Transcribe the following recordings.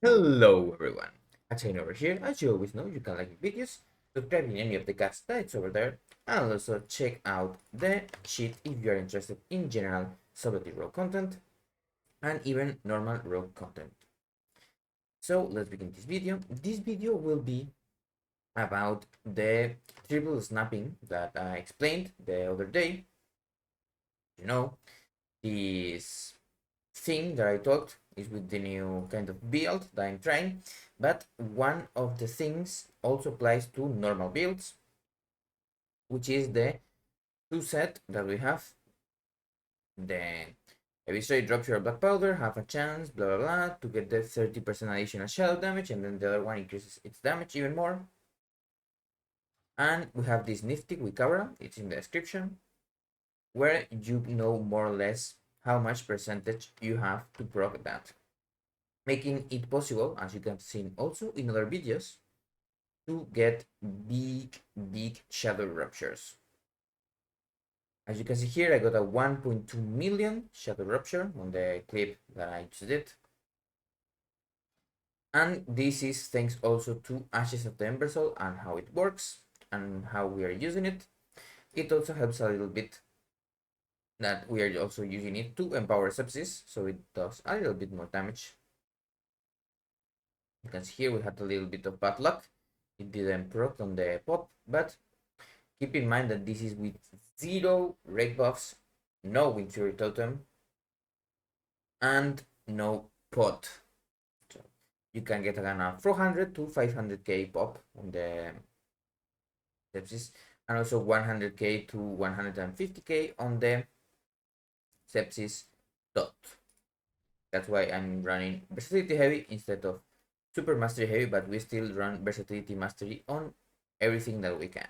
Hello everyone, Hachadino over here. As you always know, you can like videos, subscribe in any of the cats that's over there, and also check out the sheet if you are interested in general subjective raw content and even normal raw content. So let's begin this video. This video will be about the triple snapping that I explained the other day. You know, this thing that I talked is with the new kind of build that I'm trying, but one of the things also applies to normal builds, which is the two set that we have. The every straight drop your black powder, have a chance, blah blah blah, to get the 30% additional shadow damage, and then the other one increases its damage even more. And we have this nifty Wikabra, it's in the description, where you know more or less how much percentage you have to proc that, making it possible, as you can see also in other videos, to get big shadow ruptures. As you can see here, I got a 1.2 million shadow rupture on the clip that I just did. And this is thanks also to Ashes of the Embersoul and how it works and how we are using it. It also helps a little bit that we are also using it to empower sepsis, so it does a little bit more damage. You can see here we had a little bit of bad luck. It didn't proc on the pop, but keep in mind that this is with 0 rake buffs, no Wind Fury Totem, and no pot. So you can get a 400 to 500k pop on the sepsis, and also 100k to 150k on the sepsis dot. That's why I'm running versatility heavy instead of super mastery heavy, but we still run versatility mastery on everything that we can.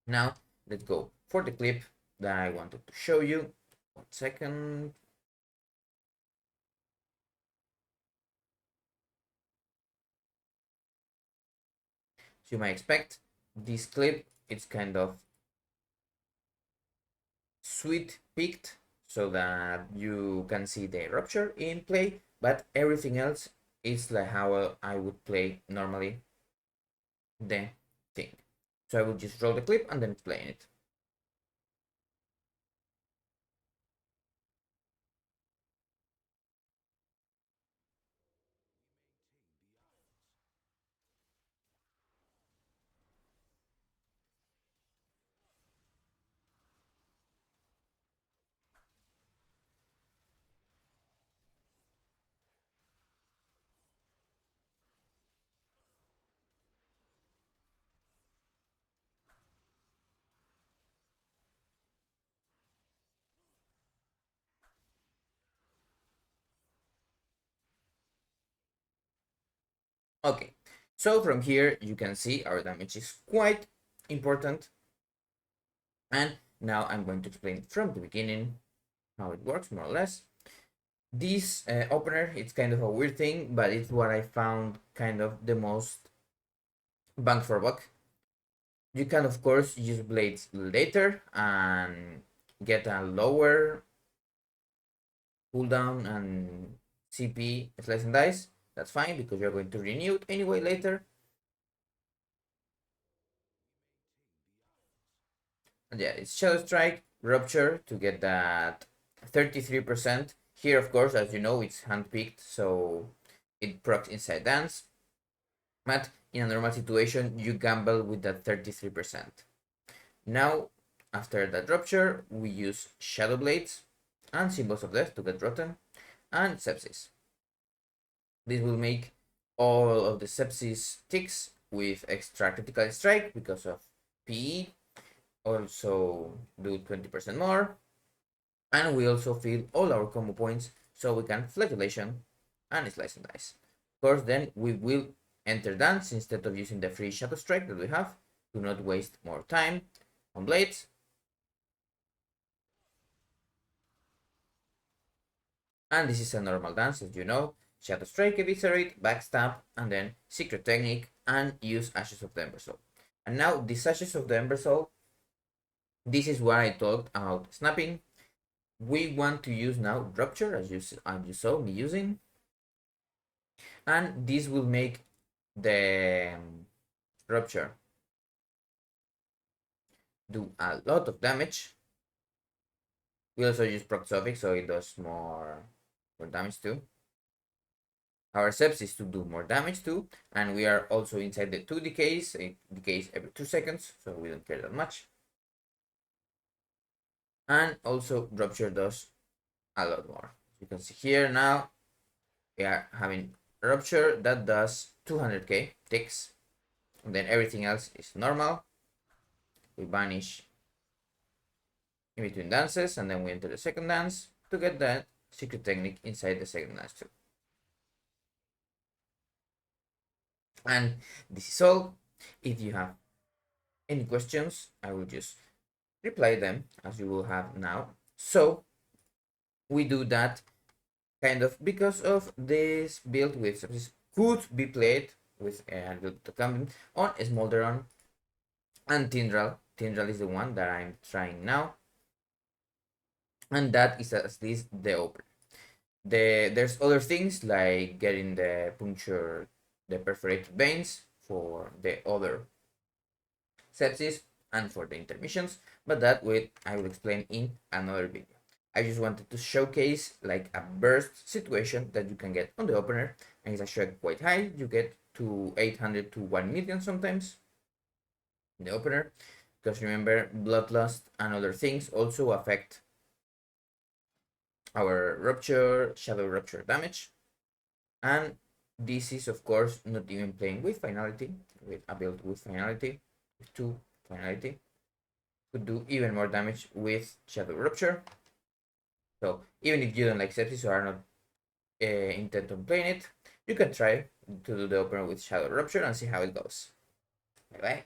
Now let's go for the clip that I wanted to show you. 1 second. So you might expect this clip, it's kind of sweet picked so that you can see the rupture in play, but everything else is like how I would play normally the thing. So I will just roll the clip and then explain it. Okay, so from here you can see our damage is quite important, and now I'm going to explain from the beginning how it works more or less. This opener, it's kind of a weird thing, but it's what I found kind of the most bang for buck. You can of course use blades later and get a lower cooldown and CP slice and dice. That's fine because you're going to renew it anyway later. And yeah, it's Shadow Strike, Rupture to get that 33%. Here, of course, as you know, it's handpicked, so it procs Inside Dance. But in a normal situation, you gamble with that 33%. Now, after that Rupture, we use Shadow Blades and Symbols of Death to get Rotten, and Sepsis. This will make all of the Sepsis ticks with extra critical strike because of PE. Also do 20% more, and we also fill all our combo points so we can flagellation and slice and dice. Of course, then we will enter dance instead of using the free shadow strike that we have. Do not waste more time on blades. And this is a normal dance, as you know. Shadow strike, eviscerate, backstab, and then secret technique, and use Ashes of the Embersoul. And now this Ashes of the Embersoul, this is what I talked about snapping. We want to use now Rupture, as you saw me using. and this will make the rupture do a lot of damage. We also use proxovic, so it does more damage too. Our sepsis to do more damage too, and we are also inside the 2 decays. It decays every 2 seconds, so we don't care that much. And also rupture does a lot more. You can see here now we are having rupture that does 200k ticks, and then everything else is normal. We vanish in between dances, and then we enter the second dance to get that secret technique inside the second dance too. And this is all. If you have any questions, I will just reply them as you will have now. So we do that kind of because of this build with sepsis could be played with a build on smolderon and tindral. Tindral is the one that I'm trying now, and that is at least the open. There's other things like getting the puncture, the perforated veins for the other sepsis and for the intermissions, but that I will explain in another video. I just wanted to showcase like a burst situation that you can get on the opener, and it's actually quite high. You get to 800 to 1 million sometimes in the opener, because remember, bloodlust and other things also affect our rupture, shadow rupture damage. And this is of course not even playing with finality, with a build with finality, with 2 finality could do even more damage with shadow rupture. So even if you don't like sepsis or are not intent on playing it, you can try to do the opener with shadow rupture and see how it goes. Bye bye.